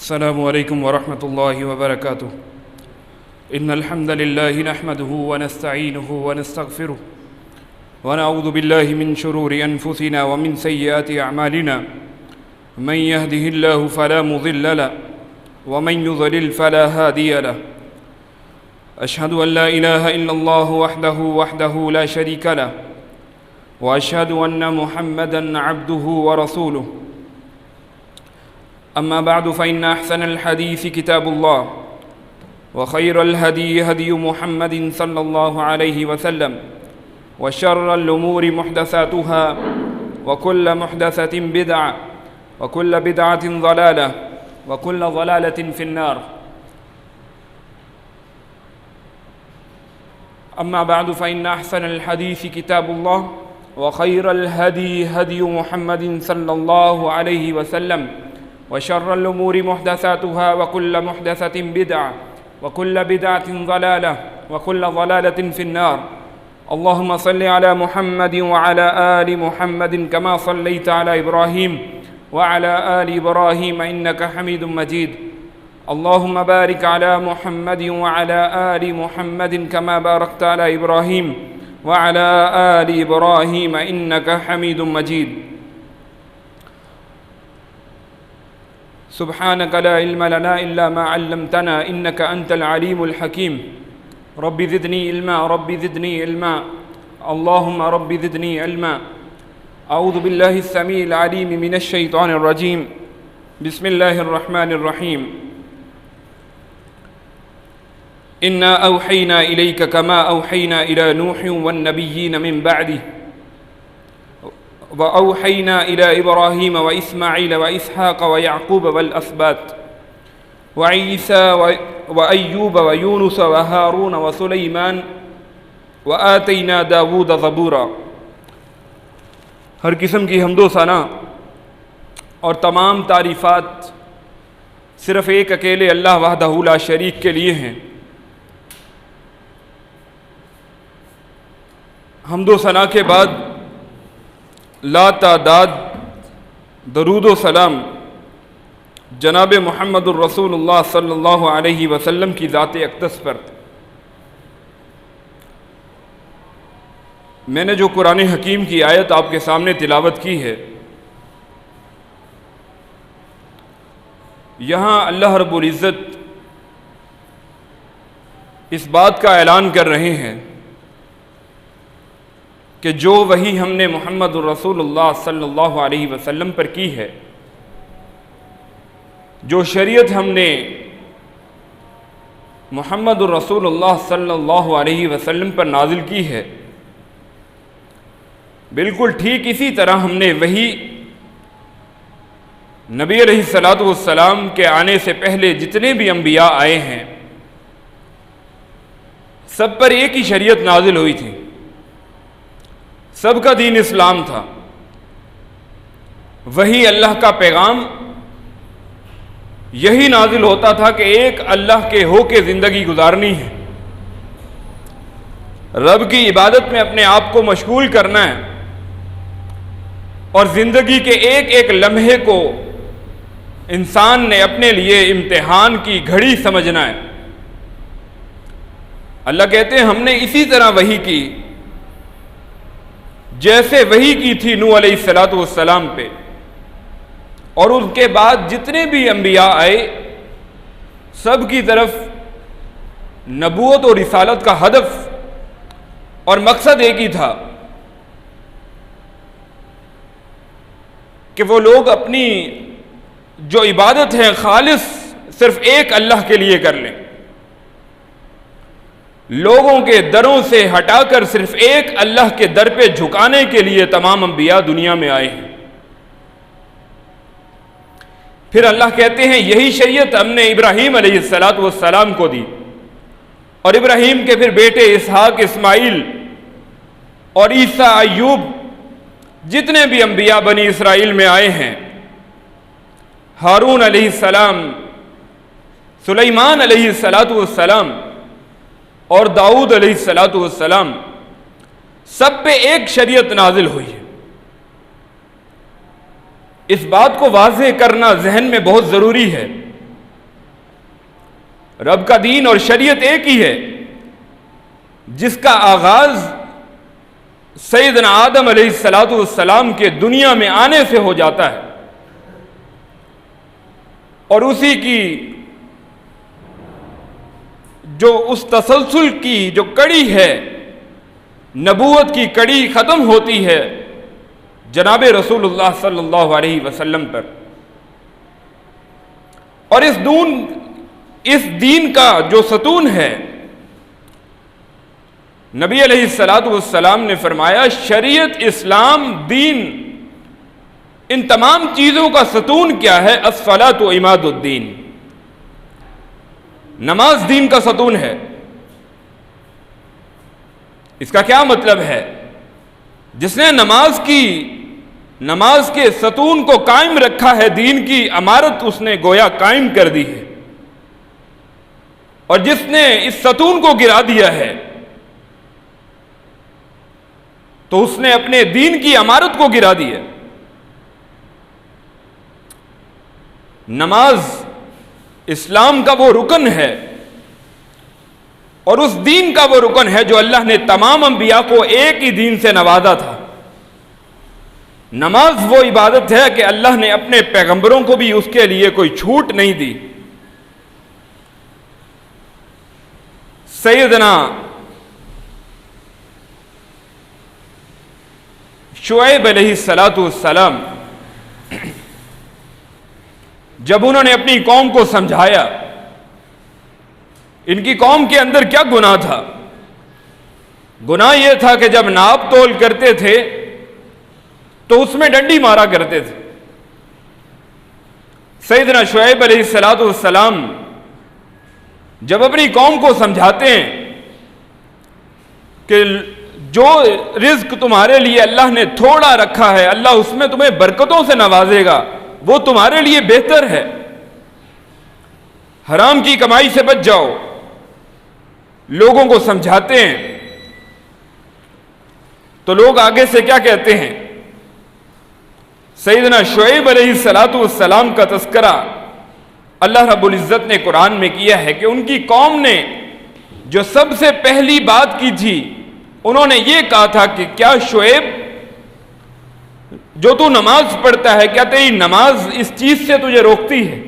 السلام علیکم ورحمۃ اللہ وبرکاتہ ان الحمد للہ نحمده ونستعینه ونستغفره ونعوذ باللہ من شرور انفسنا ومن سیئات اعمالنا من يهده الله فلا مضل له ومن يضلل فلا هادي له اشهد ان لا اله الا الله وحده لا شريك له واشهد ان محمدا عبده ورسوله أما بعد فإن أحسن الحديث كتاب الله وخير الهدي هدي محمد صلى الله عليه وسلم وشر الأمور محدثاتها وكل محدثة بدعة وكل بدعة ضلالة وكل ضلالة في النار. أما بعد فإن أحسن الحديث كتاب الله وخير الهدي هدي محمد صلى الله عليه وسلم وشر الأمور محدثاتها وكل محدثة بدعة وكل بدعة ضلالة وكل ضلالة في النار. اللهم صل على محمد وعلى آل محمد كما صليت على إبراهيم وعلى آل إبراهيم إنك حميد مجيد. اللهم بارك على محمد وعلى آل محمد كما باركت على إبراهيم وعلى آل إبراهيم إنك حميد مجيد. سبحانك لا علم لنا إلا ما علمتنا إنك أنت العليم الحكيم. رب زدني علما رب زدني علما اللهم رب زدني علما. أعوذ بالله السميع العليم من الشيطان الرجيم. بسم الله الرحمن الرحيم. إنا أوحينا إليك كما أوحينا إلى نوح والنبيين من بعده وأوحينا إلى إبراهيم وإسماعيل وإسحاق ويعقوب والأسباط وعيسى وأيوب ويونس وهارون وسليمان وآتينا داود زبورا. ہر قسم کی حمد و ثنا اور تمام تعریفات صرف ایک اکیلے اللہ وحدہ لا شریک کے لیے ہیں. حمد و ثنا کے بعد لا تعداد درود و سلام جناب محمد الرسول اللہ صلی اللہ علیہ وسلم کی ذات اقدس پر. میں نے جو قرآن حکیم کی آیت آپ کے سامنے تلاوت کی ہے، یہاں اللہ رب العزت اس بات کا اعلان کر رہے ہیں کہ جو وحی ہم نے محمد الرسول اللہ صلی اللہ علیہ وسلم پر کی ہے، جو شریعت ہم نے محمد الرسول اللہ صلی اللہ علیہ وسلم پر نازل کی ہے، بالکل ٹھیک اسی طرح ہم نے وحی نبی علیہ الصلوۃ والسلام کے آنے سے پہلے جتنے بھی انبیاء آئے ہیں سب پر ایک ہی شریعت نازل ہوئی تھی. سب کا دین اسلام تھا. وہی اللہ کا پیغام یہی نازل ہوتا تھا کہ ایک اللہ کے ہو کے زندگی گزارنی ہے، رب کی عبادت میں اپنے آپ کو مشغول کرنا ہے اور زندگی کے ایک ایک لمحے کو انسان نے اپنے لیے امتحان کی گھڑی سمجھنا ہے. اللہ کہتے ہیں ہم نے اسی طرح وحی کی جیسے وحی کی تھی نوح علیہ الصلوۃ والسلام پہ، اور ان کے بعد جتنے بھی انبیاء آئے سب کی طرف نبوت اور رسالت کا ہدف اور مقصد ایک ہی تھا کہ وہ لوگ اپنی جو عبادت ہے خالص صرف ایک اللہ کے لیے کر لیں، لوگوں کے دروں سے ہٹا کر صرف ایک اللہ کے در پہ جھکانے کے لیے تمام انبیاء دنیا میں آئے ہیں. پھر اللہ کہتے ہیں یہی شریعت ہم نے ابراہیم علیہ السلام کو دی، اور ابراہیم کے پھر بیٹے اسحاق اسماعیل اور عیسیٰ ایوب جتنے بھی انبیاء بنی اسرائیل میں آئے ہیں، ہارون علیہ السلام، سلیمان علیہ السلام اور داؤد علیہ السلام، سب پہ ایک شریعت نازل ہوئی ہے. اس بات کو واضح کرنا ذہن میں بہت ضروری ہے رب کا دین اور شریعت ایک ہی ہے، جس کا آغاز سیدنا آدم علیہ السلام کے دنیا میں آنے سے ہو جاتا ہے، اور اسی کی جو اس تسلسل کی جو کڑی ہے، نبوت کی کڑی ختم ہوتی ہے جناب رسول اللہ صلی اللہ علیہ وسلم پر۔ اور اس دین کا جو ستون ہے، نبی علیہ السلام نے فرمایا شریعت، اسلام، دین، ان تمام چیزوں کا ستون کیا ہے؟ الصلاۃ عماد الدین، نماز دین کا ستون ہے۔ اس کا کیا مطلب ہے؟ جس نے نماز کے ستون کو قائم رکھا ہے، دین کی عمارت اس نے گویا قائم کر دی ہے، اور جس نے اس ستون کو گرا دیا ہے تو اس نے اپنے دین کی عمارت کو گرا دیا۔ نماز اسلام کا وہ رکن ہے، اور اس دین کا وہ رکن ہے جو اللہ نے تمام انبیاء کو ایک ہی دین سے نوازا تھا۔ نماز وہ عبادت ہے کہ اللہ نے اپنے پیغمبروں کو بھی اس کے لیے کوئی چھوٹ نہیں دی۔ سیدنا شعیب علیہ السلام جب انہوں نے اپنی قوم کو سمجھایا، ان کی قوم کے اندر کیا گناہ تھا؟ گناہ یہ تھا کہ جب ناپ تول کرتے تھے تو اس میں ڈنڈی مارا کرتے تھے۔ سیدنا شعیب علیہ السلام جب اپنی قوم کو سمجھاتے ہیں کہ جو رزق تمہارے لیے اللہ نے تھوڑا رکھا ہے، اللہ اس میں تمہیں برکتوں سے نوازے گا، وہ تمہارے لیے بہتر ہے، حرام کی کمائی سے بچ جاؤ، لوگوں کو سمجھاتے ہیں تو لوگ آگے سے کیا کہتے ہیں؟ سیدنا شعیب علیہ السلام کا تذکرہ اللہ رب العزت نے قرآن میں کیا ہے کہ ان کی قوم نے جو سب سے پہلی بات کی تھی، انہوں نے یہ کہا تھا کہ کیا شعیب جو تو نماز پڑھتا ہے، کیا تیری نماز اس چیز سے تجھے روکتی ہے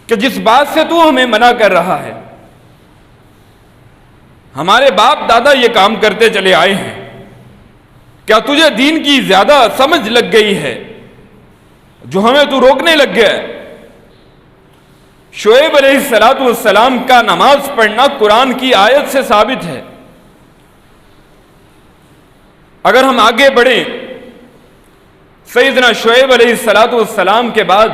کہ جس بات سے تو ہمیں منع کر رہا ہے؟ ہمارے باپ دادا یہ کام کرتے چلے آئے ہیں، کیا تجھے دین کی زیادہ سمجھ لگ گئی ہے جو ہمیں تو روکنے لگ گیا ہے؟ شعیب علیہ السلام کا نماز پڑھنا قرآن کی آیت سے ثابت ہے۔ اگر ہم آگے بڑھیں، سیدنا شعیب علیہ السلام کے بعد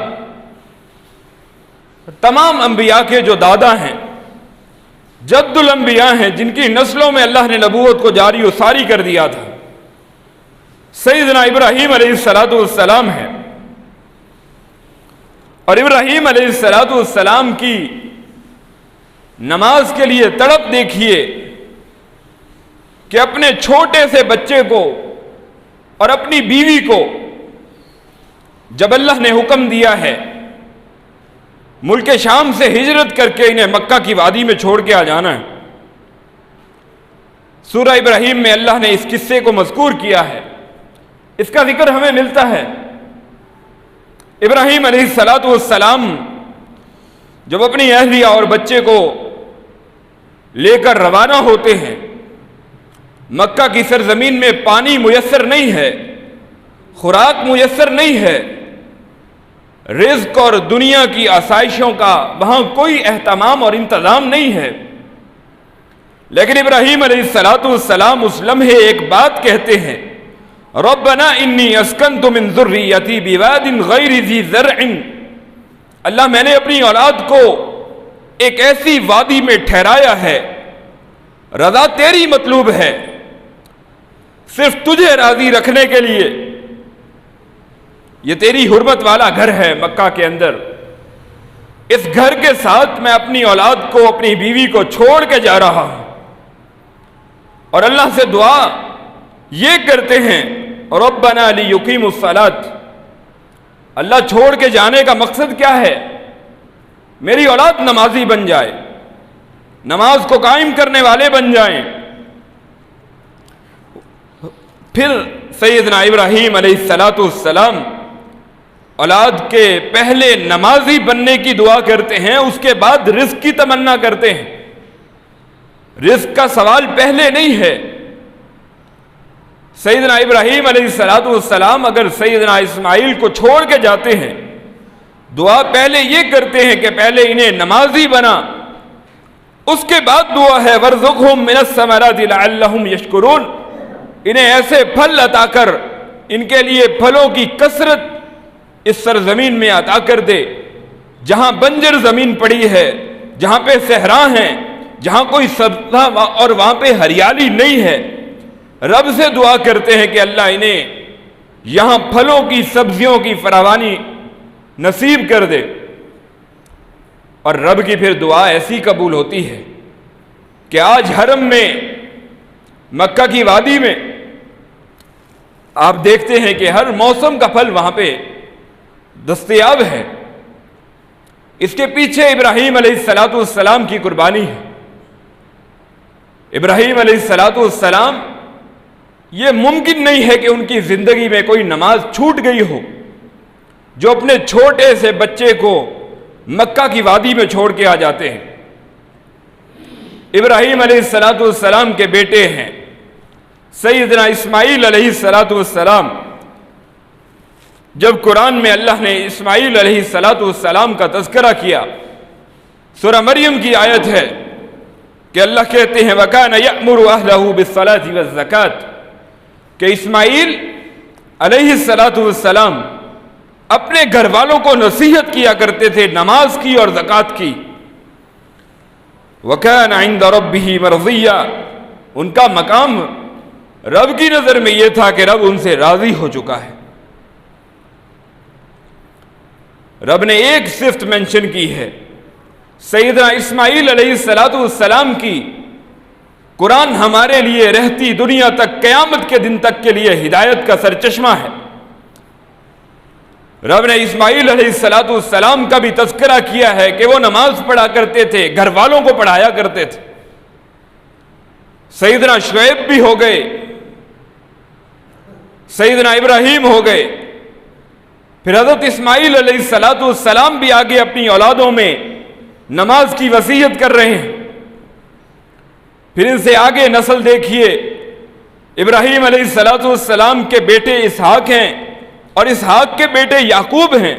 تمام انبیاء کے جو دادا ہیں، جد الانبیاء ہیں، جن کی نسلوں میں اللہ نے نبوت کو جاری و ساری کر دیا تھا، سیدنا ابراہیم علیہ السلام ہے۔ اور ابراہیم علیہ السلام کی نماز کے لیے تڑپ دیکھیے کہ اپنے چھوٹے سے بچے کو اور اپنی بیوی کو جب اللہ نے حکم دیا ہے ملک شام سے ہجرت کر کے انہیں مکہ کی وادی میں چھوڑ کے آ جانا ہے، سورہ ابراہیم میں اللہ نے اس قصے کو مذکور کیا ہے، اس کا ذکر ہمیں ملتا ہے۔ ابراہیم علیہ السلام جب اپنی اہلیہ اور بچے کو لے کر روانہ ہوتے ہیں، مکہ کی سرزمین میں پانی میسر نہیں ہے، خوراک میسر نہیں ہے، رزق اور دنیا کی آسائشوں کا وہاں کوئی اہتمام اور انتظام نہیں ہے، لیکن ابراہیم علیہ السلام اس لمحے ایک بات کہتے ہیں، ربنا انی اسکنت من ذریتی بواد غیر ذی زرع، اللہ میں نے اپنی اولاد کو ایک ایسی وادی میں ٹھہرایا ہے، رضا تیری مطلوب ہے، صرف تجھے راضی رکھنے کے لیے، یہ تیری حرمت والا گھر ہے مکہ کے اندر، اس گھر کے ساتھ میں اپنی اولاد کو، اپنی بیوی کو چھوڑ کے جا رہا ہوں، اور اللہ سے دعا یہ کرتے ہیں ربنا لیقیموا الصلاۃ، اللہ چھوڑ کے جانے کا مقصد کیا ہے؟ میری اولاد نمازی بن جائے، نماز کو قائم کرنے والے بن جائیں۔ پھر سیدنا ابراہیم علیہ السلام اولاد کے پہلے نمازی بننے کی دعا کرتے ہیں، اس کے بعد رزق کی تمنا کرتے ہیں۔ رزق کا سوال پہلے نہیں ہے۔ سیدنا ابراہیم علیہ السلام اگر سیدنا اسماعیل کو چھوڑ کے جاتے ہیں، دعا پہلے یہ کرتے ہیں کہ پہلے انہیں نمازی بنا، اس کے بعد دعا ہے وَارْزُقْهُم مِّنَ الثَّمَرَاتِ لَعَلَّهُمْ يَشْكُرُونَ، انہیں ایسے پھل عطا کر، ان کے لیے پھلوں کی کثرت اس سرزمین میں عطا کر دے، جہاں بنجر زمین پڑی ہے، جہاں پہ صحرا ہیں، جہاں کوئی سبزہ اور وہاں پہ ہریالی نہیں ہے، رب سے دعا کرتے ہیں کہ اللہ انہیں یہاں پھلوں کی سبزیوں کی فراوانی نصیب کر دے۔ اور رب کی پھر دعا ایسی قبول ہوتی ہے کہ آج حرم میں، مکہ کی وادی میں آپ دیکھتے ہیں کہ ہر موسم کا پھل وہاں پہ دستیاب ہے۔ اس کے پیچھے ابراہیم علیہ السلام کی قربانی ہے۔ ابراہیم علیہ السلام، یہ ممکن نہیں ہے کہ ان کی زندگی میں کوئی نماز چھوٹ گئی ہو، جو اپنے چھوٹے سے بچے کو مکہ کی وادی میں چھوڑ کے آ جاتے ہیں۔ ابراہیم علیہ السلام کے بیٹے ہیں سیدنا اسماعیل علیہ السلام۔ جب قرآن میں اللہ نے اسماعیل علیہ السلام کا تذکرہ کیا، سورہ مریم کی آیت ہے کہ اللہ کہتے ہیں وَكَانَ يَأْمُرُ أَهْلَهُ بِالصَّلَاةِ وَالزَّكَاةِ، کہ اسماعیل علیہ السلام اپنے گھر والوں کو نصیحت کیا کرتے تھے نماز کی اور زکوٰۃ کی۔ وَكَانَ عِندَ رَبِّهِ مَرْضِيًّا، ان کا مقام رب کی نظر میں یہ تھا کہ رب ان سے راضی ہو چکا ہے۔ رب نے ایک صفت مینشن کی ہے سیدنا اسماعیل علیہ السلام کی، قرآن ہمارے لیے رہتی دنیا تک، قیامت کے دن تک کے لیے ہدایت کا سرچشمہ ہے۔ رب نے اسماعیل علیہ السلام کا بھی تذکرہ کیا ہے کہ وہ نماز پڑھا کرتے تھے، گھر والوں کو پڑھایا کرتے تھے۔ سیدنا شعیب بھی ہو گئے، سیدنا ابراہیم ہو گئے، پھر حضرت اسماعیل علیہ السلام بھی آگے اپنی اولادوں میں نماز کی وصیت کر رہے ہیں۔ پھر ان سے آگے نسل دیکھیے، ابراہیم علیہ السلام کے بیٹے اسحاق ہیں، اور اسحاق کے بیٹے یعقوب ہیں۔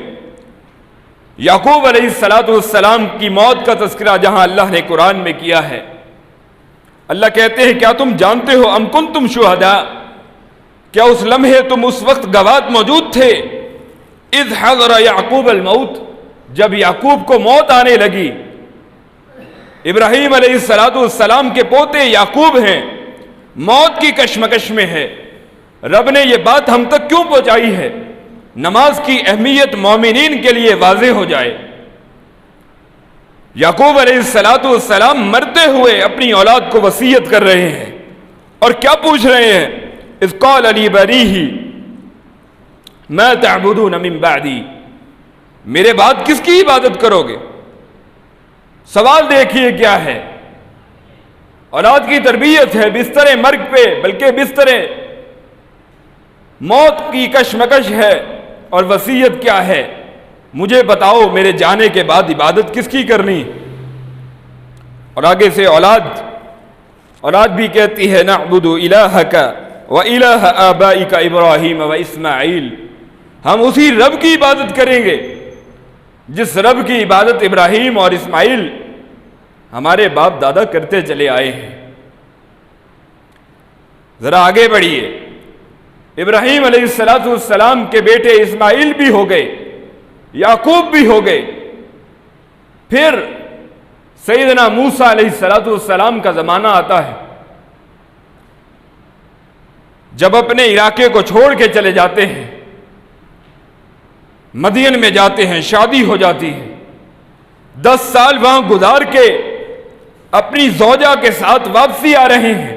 یعقوب علیہ السلام کی موت کا تذکرہ جہاں اللہ نے قرآن میں کیا ہے، اللہ کہتے ہیں کیا تم جانتے ہو ام کنتم شہداء، کیا اس لمحے تم اس وقت گواہ موجود تھے، اذ حضر یعقوب الموت، جب یعقوب کو موت آنے لگی۔ ابراہیم علیہ السلام کے پوتے یعقوب ہیں، موت کی کشمکش میں ہے۔ رب نے یہ بات ہم تک کیوں پہنچائی ہے؟ نماز کی اہمیت مومنین کے لیے واضح ہو جائے۔ یعقوب علیہ السلام مرتے ہوئے اپنی اولاد کو وصیت کر رہے ہیں، اور کیا پوچھ رہے ہیں؟ اذ قال لبنیہ ما تعبدون من بعدی، میرے بعد کس کی عبادت کرو گے؟ سوال دیکھیے کیا ہے، اولاد کی تربیت ہے، بستر مرگ پہ، بلکہ بستر موت کی کشمکش ہے، اور وصیت کیا ہے؟ مجھے بتاؤ میرے جانے کے بعد عبادت کس کی کرنی؟ اور آگے سے اولاد بھی کہتی ہے نعبد الہک و الہ آبائک ابراہیم و اسماعیل، ہم اسی رب کی عبادت کریں گے جس رب کی عبادت ابراہیم اور اسماعیل ہمارے باپ دادا کرتے چلے آئے ہیں۔ ذرا آگے بڑھیے، ابراہیم علیہ السلام کے بیٹے اسماعیل بھی ہو گئے، یعقوب بھی ہو گئے، پھر سیدنا موسیٰ علیہ السلام کا زمانہ آتا ہے، جب اپنے علاقے کو چھوڑ کے چلے جاتے ہیں، مدین میں جاتے ہیں، شادی ہو جاتی ہے، 10 سال وہاں گزار کے اپنی زوجہ کے ساتھ واپسی آ رہے ہیں،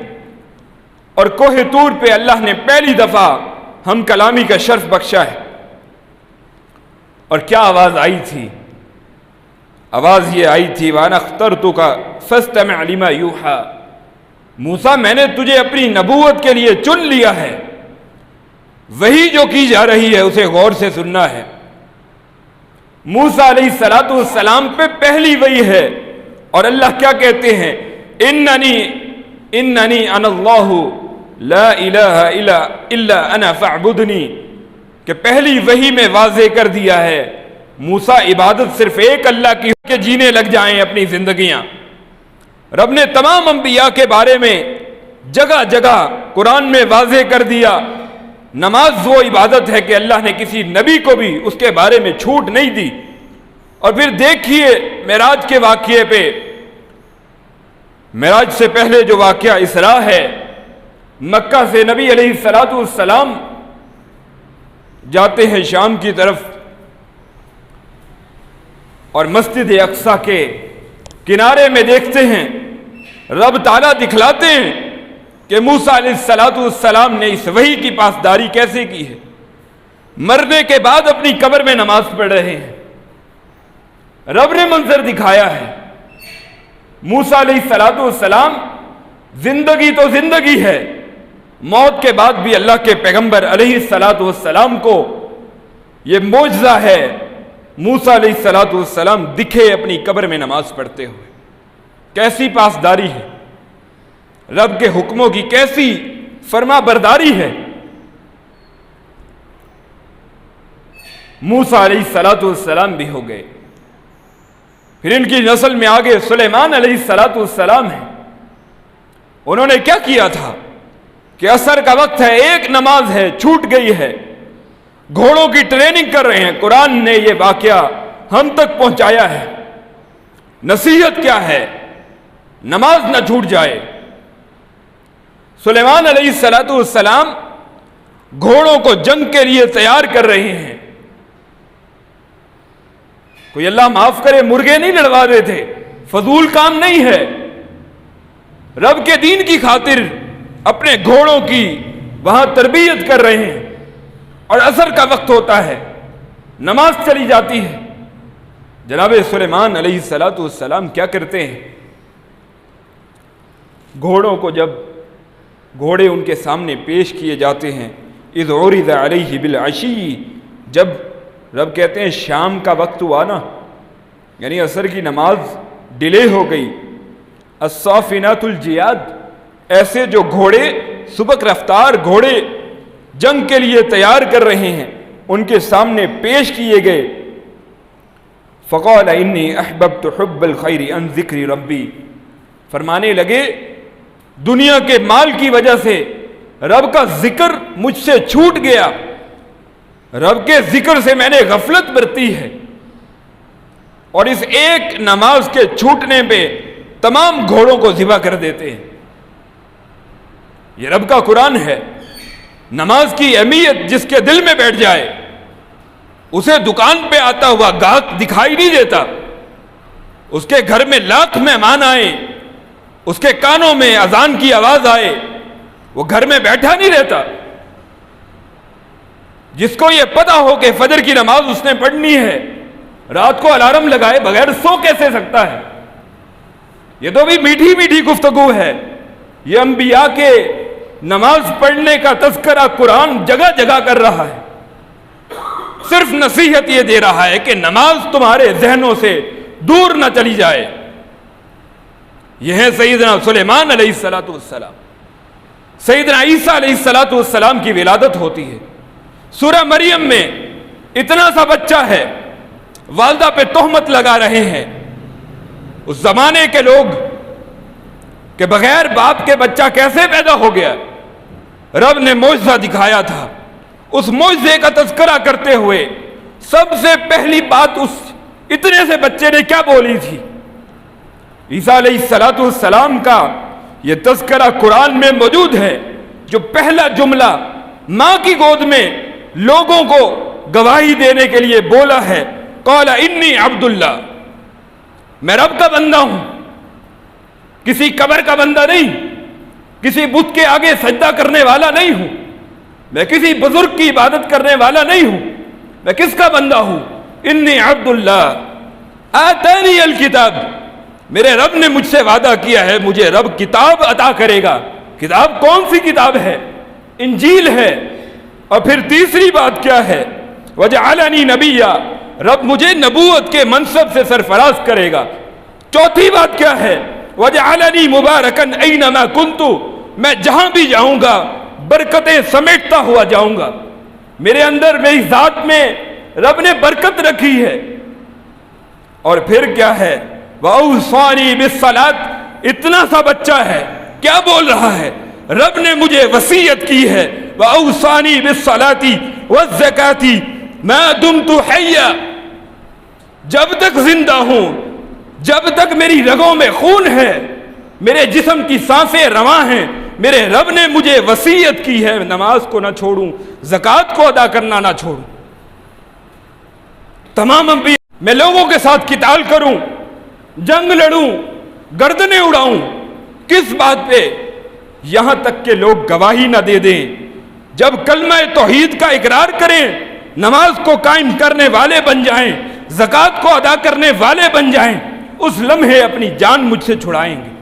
اور کوہ طور پہ اللہ نے پہلی دفعہ ہم کلامی کا شرف بخشا ہے۔ اور کیا آواز آئی تھی؟ آواز یہ آئی تھی وَأَنَا اخْتَرْتُكَ فَاسْتَمِعْ لِمَا يُوحَىٰ، موسیٰ میں نے تجھے اپنی نبوت کے لیے چن لیا ہے، وہی جو کی جا رہی ہے اسے غور سے سننا ہے۔ موسیٰ علیہ السلام پہ پہلی وحی ہے، اور اللہ کیا کہتے ہیں؟ اننی انا اللہ لا الہ الا انا فاعبدنی، کہ پہلی وحی میں واضح کر دیا ہے موسیٰ عبادت صرف ایک اللہ کی کے جینے لگ جائیں اپنی زندگیاں۔ رب نے تمام انبیاء کے بارے میں جگہ جگہ قرآن میں واضح کر دیا نماز وہ عبادت ہے کہ اللہ نے کسی نبی کو بھی اس کے بارے میں چھوٹ نہیں دی۔ اور پھر دیکھیے معراج کے واقعے پہ، معراج سے پہلے جو واقعہ اسراء ہے، مکہ سے نبی علیہ السلام جاتے ہیں شام کی طرف، اور مسجد اقصی کے کنارے میں دیکھتے ہیں رب تعالیٰ دکھلاتے ہیں کہ موسیٰ علیہ السلام نے اس وحی کی پاسداری کیسے کی ہے۔ مرنے کے بعد اپنی قبر میں نماز پڑھ رہے ہیں، رب نے منظر دکھایا ہے۔ موسیٰ علیہ السلام زندگی تو زندگی ہے، موت کے بعد بھی اللہ کے پیغمبر علیہ السلام کو یہ معجزہ ہے، موسیٰ علیہ السلام دکھے اپنی قبر میں نماز پڑھتے ہوئے۔ کیسی پاسداری ہے، رب کے حکموں کی کیسی فرما برداری ہے۔ موسیٰ علیہ السلام بھی ہو گئے، پھر ان کی نسل میں آگے سلیمان علیہ السلام ہیں۔ انہوں نے کیا کیا تھا کہ عصر کا وقت ہے، ایک نماز ہے چھوٹ گئی ہے، گھوڑوں کی ٹریننگ کر رہے ہیں۔ قرآن نے یہ واقعہ ہم تک پہنچایا ہے۔ نصیحت کیا ہے؟ نماز نہ چھوٹ جائے۔ سلیمان علیہ السلام گھوڑوں کو جنگ کے لیے تیار کر رہے ہیں۔ کوئی اللہ معاف کرے مرغے نہیں لڑوا رہے تھے، فضول کام نہیں ہے۔ رب کے دین کی خاطر اپنے گھوڑوں کی وہاں تربیت کر رہے ہیں، اور عصر کا وقت ہوتا ہے، نماز چلی جاتی ہے۔ جناب سلیمان علیہ السلام کیا کرتے ہیں؟ گھوڑوں کو جب گھوڑے ان کے سامنے پیش کیے جاتے ہیں، اذ عرض علیہ بالعشی، جب رب کہتے ہیں شام کا وقت ہوا نا، یعنی عصر کی نماز ڈیلے ہو گئی، الصافنات الجیاد، ایسے جو گھوڑے سبق رفتار گھوڑے جنگ کے لیے تیار کر رہے ہیں، ان کے سامنے پیش کیے گئے۔ فقال انی احببت حب الخیر عن ذکر ربی، فرمانے لگے دنیا کے مال کی وجہ سے رب کا ذکر مجھ سے چھوٹ گیا، رب کے ذکر سے میں نے غفلت برتی ہے۔ اور اس ایک نماز کے چھوٹنے پہ تمام گھوڑوں کو ذبح کر دیتے ہیں۔ یہ رب کا قرآن ہے۔ نماز کی اہمیت جس کے دل میں بیٹھ جائے، اسے دکان پہ آتا ہوا گاہک دکھائی نہیں دیتا، اس کے گھر میں لاکھ مہمان آئے، اس کے کانوں میں اذان کی آواز آئے، وہ گھر میں بیٹھا نہیں رہتا۔ جس کو یہ پتہ ہو کہ فجر کی نماز اس نے پڑھنی ہے، رات کو الارم لگائے بغیر سو کیسے سکتا ہے؟ یہ تو بھی میٹھی میٹھی گفتگو ہے۔ یہ انبیاء کے نماز پڑھنے کا تذکرہ قرآن جگہ جگہ کر رہا ہے، صرف نصیحت یہ دے رہا ہے کہ نماز تمہارے ذہنوں سے دور نہ چلی جائے۔ یہ ہے سیدنا سلیمان علیہ السلام۔ سیدنا عیسیٰ علیہ السلام کی ولادت ہوتی ہے۔ سورہ مریم میں اتنا سا بچہ ہے، والدہ پہ تہمت لگا رہے ہیں اس زمانے کے لوگ کہ بغیر باپ کے بچہ کیسے پیدا ہو گیا۔ رب نے معجزہ دکھایا تھا، اس معجزے کا تذکرہ کرتے ہوئے سب سے پہلی بات اس اتنے سے بچے نے کیا بولی تھی؟ عیسیٰ علیہ السلام کا یہ تذکرہ قرآن میں موجود ہے، جو پہلا جملہ ماں کی گود میں لوگوں کو گواہی دینے کے لیے بولا ہے، قال انی عبد اللہ، میں رب کا بندہ ہوں، کسی قبر کا بندہ نہیں، کسی بت کے آگے سجدہ کرنے والا نہیں ہوں، میں کسی بزرگ کی عبادت کرنے والا نہیں ہوں، میں کس کا بندہ ہوں؟ انی عبد اللہ آتانی الکتاب، میرے رب نے مجھ سے وعدہ کیا ہے مجھے رب کتاب عطا کرے گا۔ کتاب کون سی کتاب ہے؟ انجیل ہے۔ اور پھر تیسری بات کیا ہے؟ وجعلنی نبیا، رب مجھے نبوت کے منصب سے سرفراز کرے گا۔ چوتھی بات کیا ہے؟ وجعلنی مبارکن اینما کنت، میں جہاں بھی جاؤں گا برکتیں سمیٹتا ہوا جاؤں گا۔ میرے اندر میری ذات میں رب نے برکت رکھی ہے۔ اور پھر کیا ہے؟ وَأَوْصَانِي بِالصَّلَاةِ، اتنا سا بچہ ہے، کیا بول رہا ہے؟ رب نے مجھے وصیت کی ہے وَأَوْصَانِي بِالصَّلَاةِ وَالزَّكَاةِ مَا دُمْتُ حَيًّا، جب تک زندہ ہوں، جب تک میری رگوں میں خون ہے، میرے جسم کی سانسیں رواں ہیں، میرے رب نے مجھے وصیت کی ہے نماز کو نہ چھوڑوں، زکوٰۃ کو ادا کرنا نہ چھوڑوں۔ تمام انبیاء، میں لوگوں کے ساتھ قتال کروں، جنگ لڑوں، گردنیں اڑاؤں، کس بات پہ؟ یہاں تک کہ لوگ گواہی نہ دے دیں۔ جب کلمہ توحید کا اقرار کریں، نماز کو قائم کرنے والے بن جائیں، زکوٰۃ کو ادا کرنے والے بن جائیں، اس لمحے اپنی جان مجھ سے چھڑائیں گے،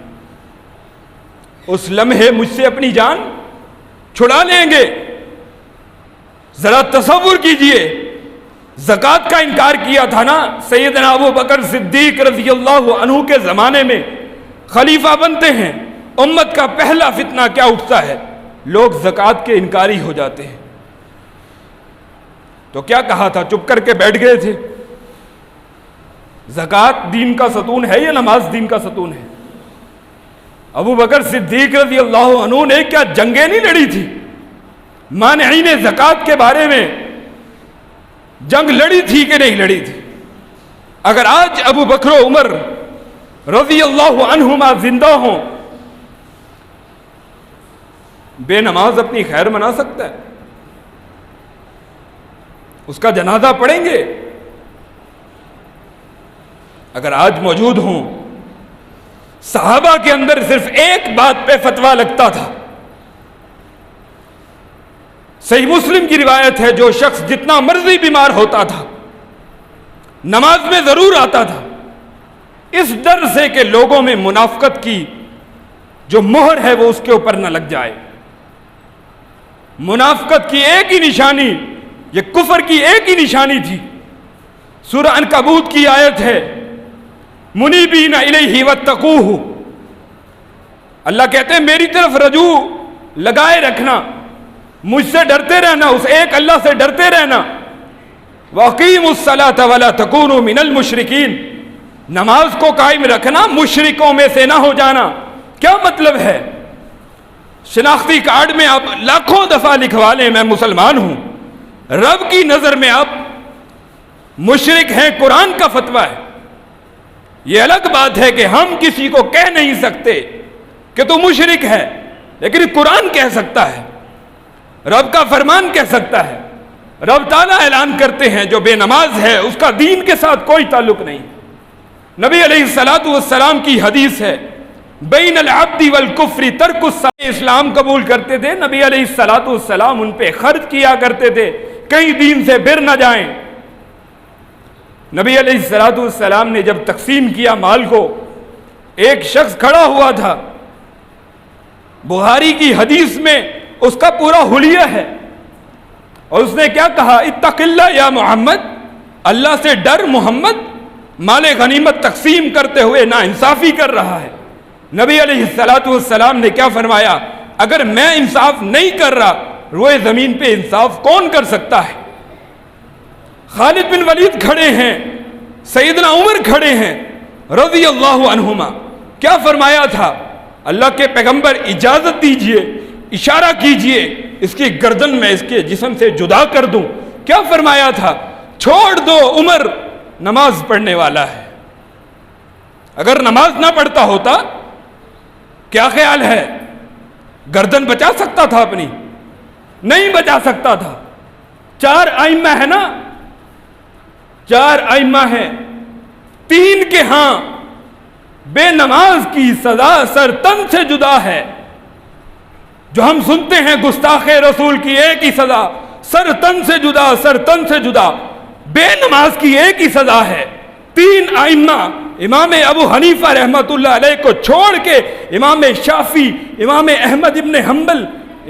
اس لمحے مجھ سے اپنی جان چھڑا لیں گے۔ ذرا تصور کیجئے، زکوٰۃ کا انکار کیا تھا نا سیدنا ابو بکر صدیق رضی اللہ عنہ کے زمانے میں، خلیفہ بنتے ہیں، امت کا پہلا فتنہ کیا اٹھتا ہے؟ لوگ زکوٰۃ کے انکاری ہو جاتے ہیں۔ تو کیا کہا تھا؟ چپ کر کے بیٹھ گئے تھے۔ زکوٰۃ دین کا ستون ہے یا نماز دین کا ستون ہے؟ ابو بکر صدیق رضی اللہ عنہ نے کیا جنگیں نہیں لڑی تھی؟ مانعین زکوٰۃ کے بارے میں جنگ لڑی تھی کہ نہیں لڑی تھی؟ اگر آج ابو بکر و عمر رضی اللہ عنہما زندہ ہوں، بے نماز اپنی خیر منا سکتا ہے؟ اس کا جنازہ پڑھیں گے؟ اگر آج موجود ہوں، صحابہ کے اندر صرف ایک بات پہ فتویٰ لگتا تھا، صحیح مسلم کی روایت ہے، جو شخص جتنا مرضی بیمار ہوتا تھا نماز میں ضرور آتا تھا، اس ڈر سے کہ لوگوں میں منافقت کی جو مہر ہے وہ اس کے اوپر نہ لگ جائے۔ منافقت کی ایک ہی نشانی، یہ کفر کی ایک ہی نشانی تھی۔ سورہ عنکبوت کی آیت ہے منیبین الیہ واتقوہ، اللہ کہتے ہیں میری طرف رجوع لگائے رکھنا، مجھ سے ڈرتے رہنا، اس ایک اللہ سے ڈرتے رہنا۔ وَأَقِیمُوا الصَّلَاةَ وَلَا تَكُونُوا مِنَ الْمُشْرِكِينَ، نماز کو قائم رکھنا، مشرکوں میں سے نہ ہو جانا۔ کیا مطلب ہے؟ شناختی کارڈ میں آپ لاکھوں دفعہ لکھوا لیں میں مسلمان ہوں، رب کی نظر میں آپ مشرک ہیں، قرآن کا فتویٰ ہے۔ یہ الگ بات ہے کہ ہم کسی کو کہہ نہیں سکتے کہ تو مشرک ہے، لیکن قرآن کہہ سکتا ہے، رب کا فرمان کہہ سکتا ہے۔ رب تعالیٰ اعلان کرتے ہیں جو بے نماز ہے اس کا دین کے ساتھ کوئی تعلق نہیں۔ نبی علیہ الصلاۃ والسلام کی حدیث ہے بین العبد والکفر ترک الصلاۃ، اسلام قبول کرتے تھے، نبی علیہ الصلاۃ والسلام ان پہ خرچ کیا کرتے تھے کہیں دین سے بر نہ جائیں۔ نبی علیہ الصلاۃ والسلام نے جب تقسیم کیا مال کو، ایک شخص کھڑا ہوا تھا، بخاری کی حدیث میں اس کا پورا حلیہ ہے، اور اس نے کیا کہا؟ اتق اللہ یا محمد، اللہ سے ڈر محمد، مال غنیمت تقسیم کرتے ہوئے ناانصافی کر رہا ہے۔ نبی علیہ الصلاۃ والسلام نے کیا فرمایا؟ اگر میں انصاف نہیں کر رہا، روئے زمین پہ انصاف کون کر سکتا ہے؟ خالد بن ولید کھڑے ہیں، سیدنا عمر کھڑے ہیں رضی اللہ عنہما، کیا فرمایا تھا؟ اللہ کے پیغمبر اجازت دیجئے، اشارہ کیجئے، اس کی گردن میں اس کے جسم سے جدا کر دوں۔ کیا فرمایا تھا؟ چھوڑ دو، عمر نماز پڑھنے والا ہے۔ اگر نماز نہ پڑھتا ہوتا کیا خیال ہے؟ گردن بچا سکتا تھا اپنی؟ نہیں بچا سکتا تھا۔ 4 ائمہ ہے نا، 4 ائمہ ہیں، 3 کے ہاں بے نماز کی سزا سر تن سے جدا ہے۔ جو ہم سنتے ہیں گستاخ رسول کی ایک ہی سزا، سر تن سے جدا، سر تن سے جدا۔ بے نماز کی ایک ہی سزا ہے، 3 ائمہ امام ابو حنیفہ رحمۃ اللہ علیہ کو چھوڑ کے امام شافعی، امام احمد ابن حنبل،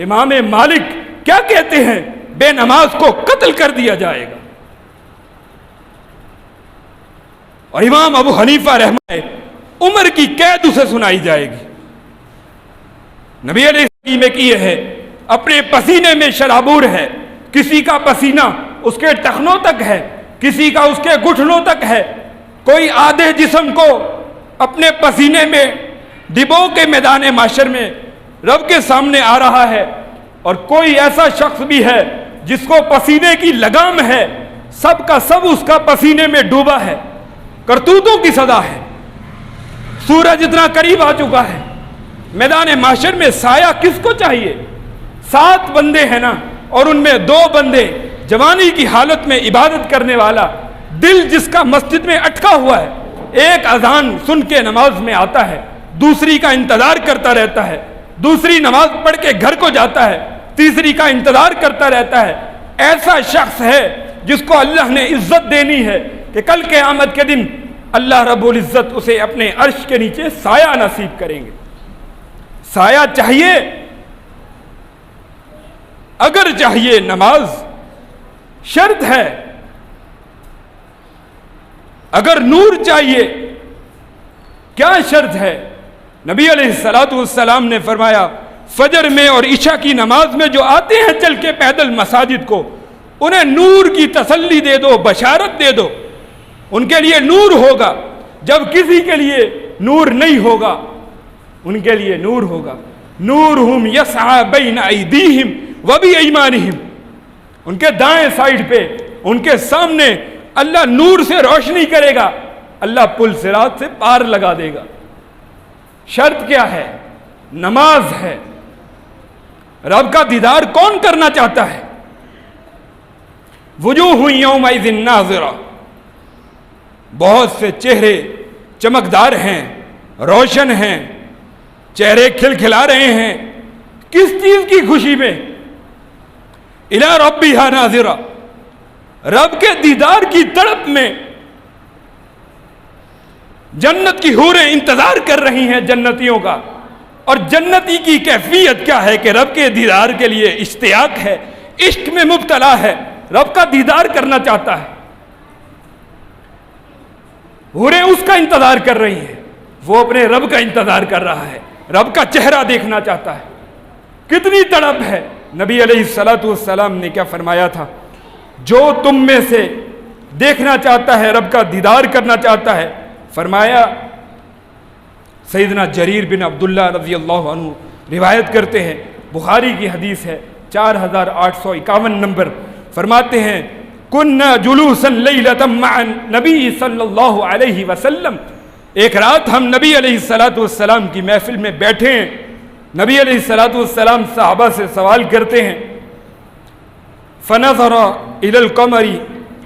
امام مالک کیا کہتے ہیں؟ بے نماز کو قتل کر دیا جائے گا. اور امام ابو حنیفہ رحمۃ اللہ عمر کی قید اسے سنائی جائے گی. نبی علیہ السلام میں کی ہے اپنے پسینے میں شرابور ہے، کسی کا پسینہ اس کے ٹخنوں تک ہے، کسی کا اس کے گھٹنوں تک ہے. کوئی آدھے جسم کو اپنے پسینے میں ڈبو کے میدان معاشر میں رب کے سامنے آ رہا ہے، اور کوئی ایسا شخص بھی ہے جس کو پسینے کی لگام ہے، سب کا سب اس کا پسینے میں ڈوبا ہے. کرتوتوں کی سزا ہے. سورج اتنا قریب آ چکا ہے، میدان معاشر میں سایہ کس کو چاہیے؟ 7 بندے ہیں نا، اور ان میں 2 بندے جوانی کی حالت میں عبادت کرنے والا، دل جس کا مسجد میں اٹکا ہوا ہے، ایک اذان سن کے نماز میں آتا ہے، دوسری کا انتظار کرتا رہتا ہے، دوسری نماز پڑھ کے گھر کو جاتا ہے، تیسری کا انتظار کرتا رہتا ہے. ایسا شخص ہے جس کو اللہ نے عزت دینی ہے کہ کل قیامت کے دن اللہ رب العزت اسے اپنے عرش کے نیچے سایہ نصیب کریں گے. سایہ چاہیے، اگر چاہیے نماز شرط ہے. اگر نور چاہیے کیا شرط ہے؟ نبی علیہ السلام نے فرمایا فجر میں اور عشاء کی نماز میں جو آتے ہیں چل کے پیدل مساجد کو، انہیں نور کی تسلی دے دو، بشارت دے دو، ان کے لیے نور ہوگا. جب کسی کے لیے نور نہیں ہوگا ان کے لیے نور ہوگا. نورہم یسعی بین ایدیہم وبایمانہم، ان کے دائیں سائیڈ پہ ان کے سامنے اللہ نور سے روشنی کرے گا، اللہ پل صراط سے پار لگا دے گا. شرط کیا ہے؟ نماز ہے. رب کا دیدار کون کرنا چاہتا ہے؟ وجوہ یومئذ ناظرہ، بہت سے چہرے چمکدار ہیں، روشن ہیں، چہرے کھلکھلا رہے ہیں. کس چیز کی خوشی میں؟ الی ربہا ناظرہ، رب کے دیدار کی تڑپ میں. جنت کی حوریں انتظار کر رہی ہیں جنتیوں کا، اور جنتی کی کیفیت کیا ہے کہ رب کے دیدار کے لیے اشتیاق ہے، عشق میں مبتلا ہے، رب کا دیدار کرنا چاہتا ہے. حوریں اس کا انتظار کر رہی ہیں، وہ اپنے رب کا انتظار کر رہا ہے، رب کا چہرہ دیکھنا چاہتا ہے. کتنی تڑپ ہے. نبی علیہ السلام نے کیا فرمایا تھا؟ جو تم میں سے دیکھنا چاہتا ہے، رب کا دیدار کرنا چاہتا ہے، فرمایا سیدنا جریر بن عبداللہ رضی اللہ عنہ روایت کرتے ہیں، بخاری کی حدیث ہے 4851 نمبر، فرماتے ہیں کننا جلوسا لیلۃ مع نبی صلی اللہ علیہ وسلم، ایک رات ہم نبی علیہ السلام کی محفل میں بیٹھے ہیں. نبی علیہ السلام صحابہ سے سوال کرتے ہیں، فنظر الی القمر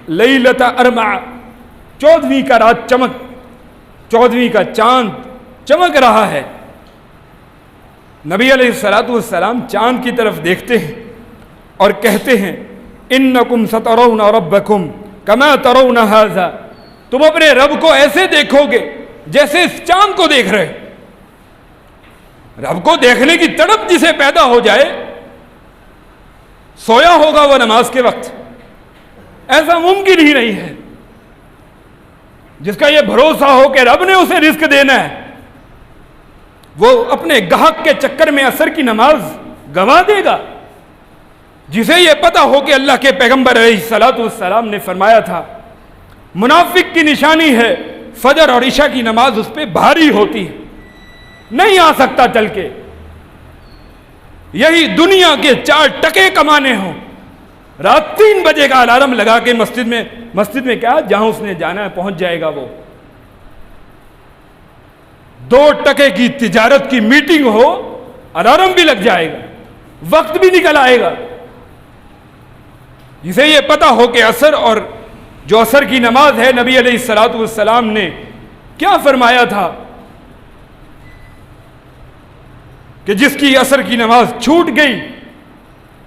لیلۃ اربع، 14ویں کا رات چمک، 14ویں کا چاند چمک رہا ہے. نبی علیہ السلام چاند کی طرف دیکھتے ہیں اور کہتے ہیں انکم سترون ربکم کما ترون ھذا، تم اپنے رب کو ایسے دیکھو گے جیسے اس چاند کو دیکھ رہے. رب کو دیکھنے کی تڑپ جسے پیدا ہو جائے، سویا ہوگا وہ نماز کے وقت، ایسا ممکن ہی نہیں ہے. جس کا یہ بھروسہ ہو کہ رب نے اسے رزق دینا ہے، وہ اپنے گاہک کے چکر میں عصر کی نماز گنوا دے گا. جسے یہ پتہ ہو کہ اللہ کے پیغمبر علیہ السلام نے فرمایا تھا منافق کی نشانی ہے فجر اور عشاء کی نماز اس پہ بھاری ہوتی ہے، نہیں آ سکتا چل کے. یہی دنیا کے 4 ٹکے کمانے ہوں، رات 3 بجے کا الارم لگا کے مسجد میں کیا جہاں اس نے جانا ہے پہنچ جائے گا. وہ 2 ٹکے کی تجارت کی میٹنگ ہو، الارم بھی لگ جائے گا، وقت بھی نکل آئے گا. جسے یہ پتہ ہو کہ عصر اور جو عصر کی نماز ہے، نبی علیہ السلام نے کیا فرمایا تھا کہ جس کی عصر کی نماز چھوٹ گئی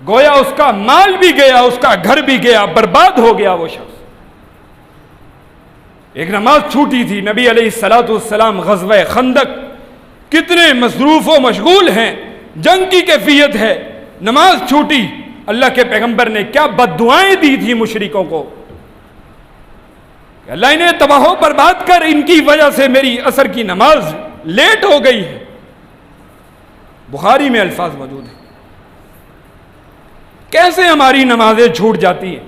گویا اس کا مال بھی گیا، اس کا گھر بھی گیا، برباد ہو گیا وہ شخص. ایک نماز چھوٹی تھی، نبی علیہ الصلوۃ والسلام غزوہ خندق، کتنے مصروف و مشغول ہیں، جنگ کی کیفیت ہے، نماز چھوٹی، اللہ کے پیغمبر نے کیا بد دعائیں دی تھی مشرکوں کو کہ اللہ انہیں تباہ و برباد کر، ان کی وجہ سے میری عصر کی نماز لیٹ ہو گئی ہے۔ بخاری میں الفاظ موجود ہیں۔ کیسے ہماری نمازیں چھوٹ جاتی ہیں،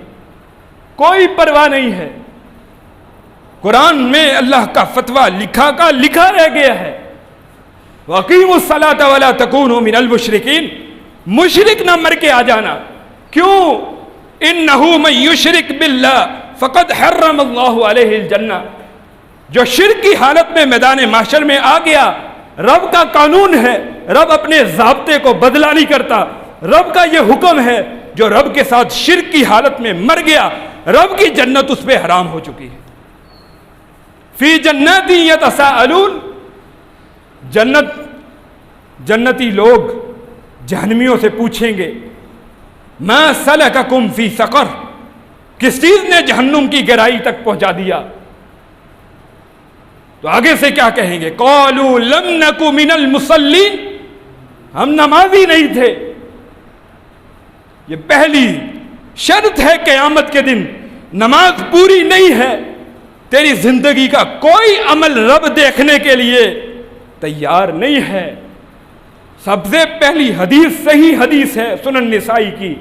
کوئی پرواہ نہیں ہے۔ قرآن میں اللہ کا فتویٰ لکھا رہ گیا ہے، وَأَقِیمُوا الصَّلَاةَ وَلَا تَکُونُوا مِنَ الْمُشْرِکِینَ، مشرک نہ مر کے آ جانا۔ کیوں؟ اِنَّهُ مَن يُشْرِكْ بِاللَّهِ فَقَدْ حَرَّمَ اللَّهُ عَلَيْهِ الْجَنَّةَ، جو شرک کی حالت میں میدان محشر میں آ گیا، رب کا قانون ہے، رب اپنے ضابطے کو بدلا نہیں کرتا، رب کا یہ حکم ہے، جو رب کے ساتھ شرک کی حالت میں مر گیا، رب کی جنت اس پہ حرام ہو چکی ہے۔ فی جنات یتساءلون، جنتی لوگ جہنمیوں سے پوچھیں گے، ما سلککم فی سقر، کس چیز نے جہنم کی گہرائی تک پہنچا دیا؟ تو آگے سے کیا کہیں گے؟ قالوا لم نک من المصلین، ہم نمازی نہیں تھے۔ یہ پہلی شرط ہے قیامت کے دن، نماز پوری نہیں ہے، تیری زندگی کا کوئی عمل رب دیکھنے کے لیے تیار نہیں ہے۔ سب سے پہلی حدیث صحیح حدیث ہے سنن نسائی کی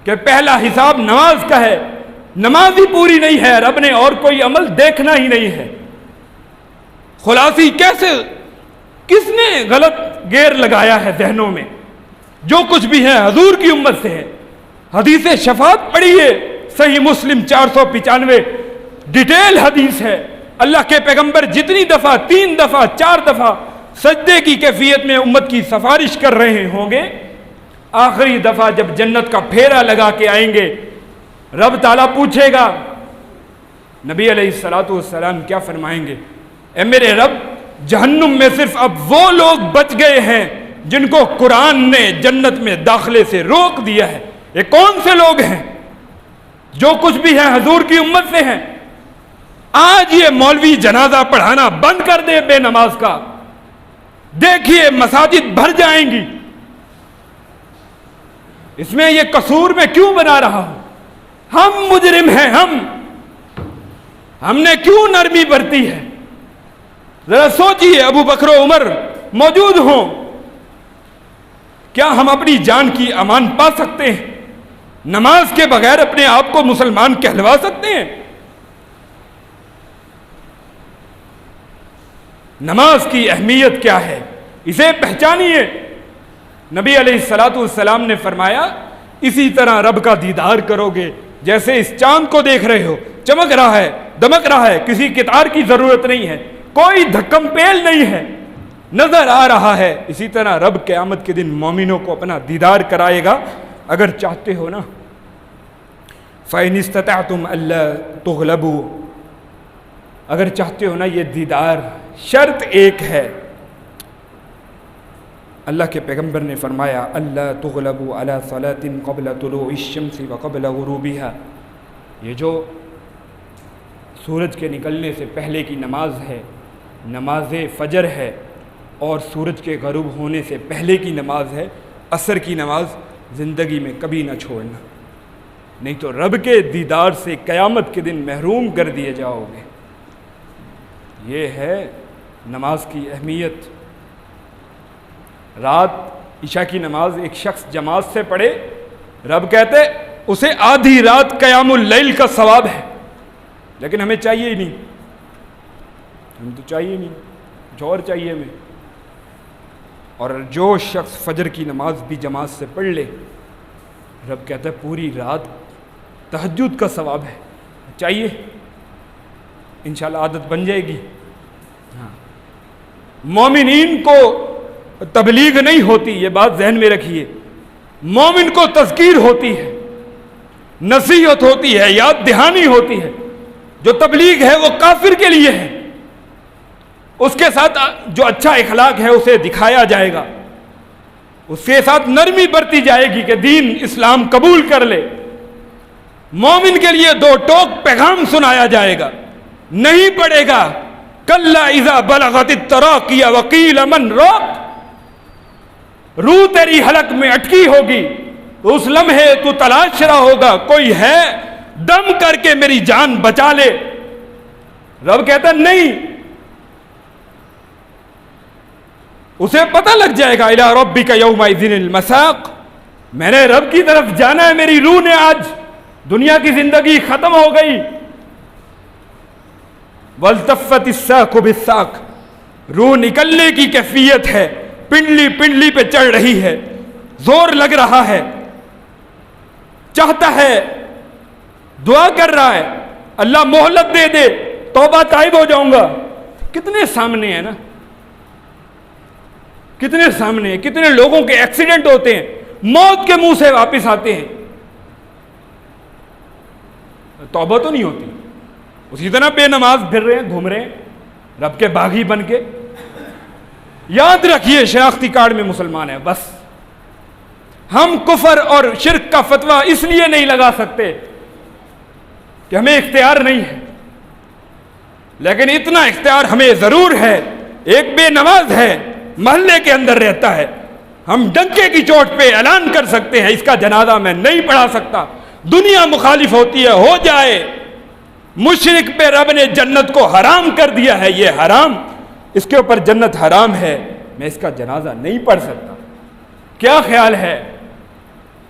کہ پہلا حساب نماز کا ہے، نماز ہی پوری نہیں ہے، رب نے اور کوئی عمل دیکھنا ہی نہیں ہے۔ خلاصی کیسے، کس نے غلط گیر لگایا ہے ذہنوں میں؟ جو کچھ بھی ہے حضور کی امت سے ہے۔ حدیث شفاعت پڑھیے، صحیح مسلم 495 ڈیٹیل حدیث ہے۔ اللہ کے پیغمبر جتنی دفعہ، 3 دفعہ 4 دفعہ سجدے کی کیفیت میں امت کی سفارش کر رہے ہوں گے، آخری دفعہ جب جنت کا پھیرا لگا کے آئیں گے، رب تعالیٰ پوچھے گا، نبی علیہ الصلوۃ والسلام کیا فرمائیں گے؟ اے میرے رب، جہنم میں صرف اب وہ لوگ بچ گئے ہیں جن کو قرآن نے جنت میں داخلے سے روک دیا ہے۔ یہ کون سے لوگ ہیں؟ جو کچھ بھی ہیں حضور کی امت سے ہیں۔ آج یہ مولوی جنازہ پڑھانا بند کر دے بے نماز کا، دیکھیے مساجد بھر جائیں گی۔ اس میں یہ قصور میں کیوں بنا رہا ہوں؟ ہم مجرم ہیں، ہم نے کیوں نرمی برتی ہے؟ ذرا سوچئے، ابو بکر و عمر موجود ہوں، کیا ہم اپنی جان کی امان پا سکتے ہیں؟ نماز کے بغیر اپنے آپ کو مسلمان کہلوا سکتے ہیں؟ نماز کی اہمیت کیا ہے، اسے پہچانیے۔ نبی علیہ الصلوۃ والسلام نے فرمایا، اسی طرح رب کا دیدار کرو گے جیسے اس چاند کو دیکھ رہے ہو، چمک رہا ہے، دمک رہا ہے، کسی کتار کی ضرورت نہیں ہے، کوئی دھکم پیل نہیں ہے، نظر آ رہا ہے۔ اسی طرح رب قیامت کے دن مومنوں کو اپنا دیدار کرائے گا۔ اگر چاہتے ہو نا، فَإِنِ اسْتَطَعْتُمْ أَلَّا تُغْلَبُوا، اگر چاہتے ہو نا یہ دیدار، شرط ایک ہے، اللہ کے پیغمبر نے فرمایا، اللہ تغلبوا علی صلاۃ قبل طلوع الشمس وقبل غروبها، یہ جو سورج کے نکلنے سے پہلے کی نماز ہے، نماز فجر ہے، اور سورج کے غروب ہونے سے پہلے کی نماز ہے، عصر کی نماز، زندگی میں کبھی نہ چھوڑنا، نہیں تو رب کے دیدار سے قیامت کے دن محروم کر دیے جاؤ گے۔ یہ ہے نماز کی اہمیت۔ رات عشاء کی نماز ایک شخص جماعت سے پڑھے، رب کہتے اسے آدھی رات قیام اللیل کا ثواب ہے، لیکن ہمیں چاہیے ہی نہیں، ہم تو چاہیے نہیں، جو اور چاہیے ہمیں۔ اور جو شخص فجر کی نماز بھی جماعت سے پڑھ لے، رب کہتا ہے پوری رات تہجد کا ثواب ہے، چاہیے، انشاءاللہ عادت بن جائے گی۔ ہاں، مومنین کو تبلیغ نہیں ہوتی، یہ بات ذہن میں رکھیے، مومن کو تذکیر ہوتی ہے، نصیحت ہوتی ہے، یاد دہانی ہوتی ہے۔ جو تبلیغ ہے وہ کافر کے لیے ہے، اس کے ساتھ جو اچھا اخلاق ہے اسے دکھایا جائے گا، اس کے ساتھ نرمی برتی جائے گی کہ دین اسلام قبول کر لے۔ مومن کے لیے 2 ٹوک پیغام سنایا جائے گا، نہیں پڑے گا کلا اذا بلغت التراقی وقیل من راق، روح تیری حلق میں اٹکی ہوگی تو اس لمحے تو تلاش رہا ہوگا کوئی ہے دم کر کے میری جان بچا لے. رب کہتا نہیں، اسے پتہ لگ جائے گا الی ربک یومئذ المساق، میں نے رب کی طرف جانا ہے، میری روح نے آج دنیا کی زندگی ختم ہو گئی. والتفت الساق بالساق، روح نکلنے کی کیفیت ہے، پنڈلی پنڈلی پہ چڑھ رہی ہے، زور لگ رہا ہے، چاہتا ہے، دعا کر رہا ہے اللہ مہلت دے دے، توبہ تائب ہو جاؤں گا. کتنے سامنے ہیں نا، کتنے سامنے ہیں، کتنے لوگوں کے ایکسیڈنٹ ہوتے ہیں، موت کے منہ سے واپس آتے ہیں، توبہ تو نہیں ہوتی. اسی طرح بے نماز پھر رہے ہیں، گھوم رہے ہیں رب کے باغی بن کے. یاد رکھیے شناختی کارڈ میں مسلمان ہیں بس. ہم کفر اور شرک کا فتویٰ اس لیے نہیں لگا سکتے کہ ہمیں اختیار نہیں ہے، لیکن اتنا اختیار ہمیں ضرور ہے. ایک بے نماز ہے، محلے کے اندر رہتا ہے، ہم ڈنکے کی چوٹ پہ اعلان کر سکتے ہیں اس کا جنازہ میں نہیں پڑھا سکتا. دنیا مخالف ہوتی ہے، ہو جائے. مشرک پہ رب نے جنت کو حرام کر دیا ہے، یہ حرام، اس کے اوپر جنت حرام ہے، میں اس کا جنازہ نہیں پڑھ سکتا. کیا خیال ہے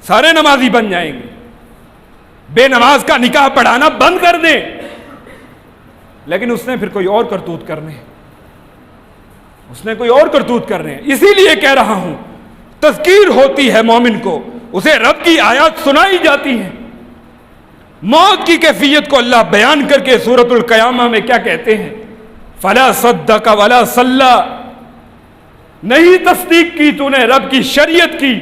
سارے نمازی بن جائیں گے؟ بے نماز کا نکاح پڑھانا بند کر دیں. لیکن اس نے پھر کوئی اور کرتوت کرنے، اس نے کوئی اور کرتوت کرنے. اسی لیے کہہ رہا ہوں تذکیر ہوتی ہے مومن کو، اسے رب کی آیات سنائی جاتی ہیں. موت کی کیفیت کو اللہ بیان کر کے سورۃ القیامہ میں کیا کہتے ہیں؟ فلا صدق ولا صلی، نہیں تصدیق کی تو نے رب کی شریعت کی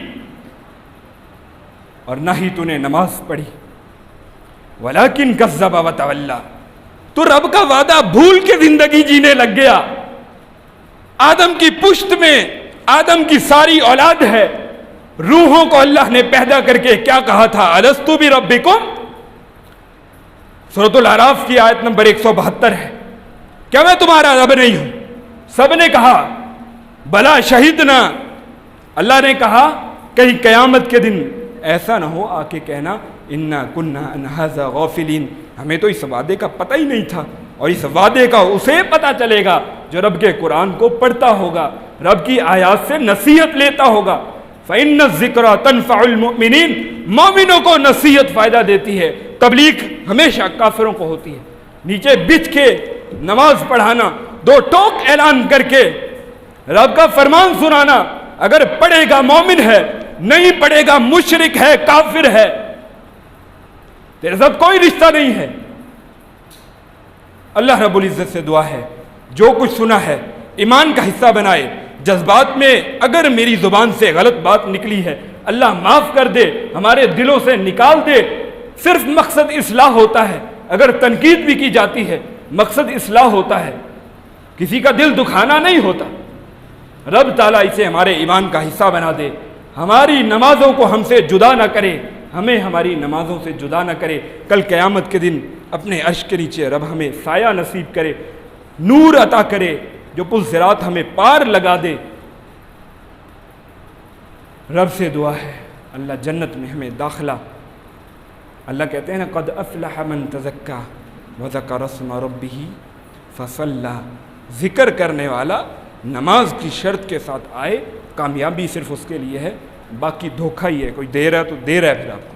اور نہ ہی تو نے نماز پڑھی. ولکن کذب وتولی، تو رب کا وعدہ بھول کے زندگی جینے لگ گیا. آدم کی پشت میں آدم کی ساری اولاد ہے، روحوں کو اللہ نے پیدا کر کے کیا کہا تھا؟ الستو بربکم، سورۃ الاعراف کی آیت نمبر 172 ہے. کیا میں تمہارا رب نہیں ہوں؟ سب نے کہا بلا شہدنا. اللہ نے کہا کہیں قیامت کے دن ایسا نہ ہو آ کے کہنا انا کنا عن ھذا غافلین، ہمیں تو اس وعدے کا پتہ ہی نہیں تھا. اور اس وعدے کا اسے پتہ چلے گا جو رب کے قرآن کو پڑھتا ہوگا، رب کی آیات سے نصیحت لیتا ہوگا. فإن الذکریٰ تنفع المؤمنین، مومنوں کو نصیحت فائدہ دیتی ہے. تبلیغ ہمیشہ کافروں کو ہوتی ہے. نیچے بچھ کے نماز پڑھانا، دو ٹوک اعلان کر کے رب کا فرمان سنانا، اگر پڑھے گا مومن ہے، نہیں پڑھے گا مشرک ہے، کافر ہے، تیرے ساتھ کوئی رشتہ نہیں ہے. اللہ رب العزت سے دعا ہے جو کچھ سنا ہے ایمان کا حصہ بنائے. جذبات میں اگر میری زبان سے غلط بات نکلی ہے اللہ معاف کر دے، ہمارے دلوں سے نکال دے. صرف مقصد اصلاح ہوتا ہے، اگر تنقید بھی کی جاتی ہے مقصد اصلاح ہوتا ہے، کسی کا دل دکھانا نہیں ہوتا. رب تعالیٰ اسے ہمارے ایمان کا حصہ بنا دے، ہماری نمازوں کو ہم سے جدا نہ کرے، ہمیں ہماری نمازوں سے جدا نہ کرے. کل قیامت کے دن اپنے عرش کے نیچے رب ہمیں سایہ نصیب کرے، نور عطا کرے جو پل صراط ہمیں پار لگا دے. رب سے دعا ہے اللہ جنت میں ہمیں داخلہ. اللہ کہتے ہیں نا قد افلح من تزکا وذکر اسم ربہ فصلی، ذکر کرنے والا نماز کی شرط کے ساتھ آئے، کامیابی صرف اس کے لیے ہے، باقی دھوکہ ہی ہے. کوئی دے رہا ہے تو دے رہا ہے پھر آپ کو.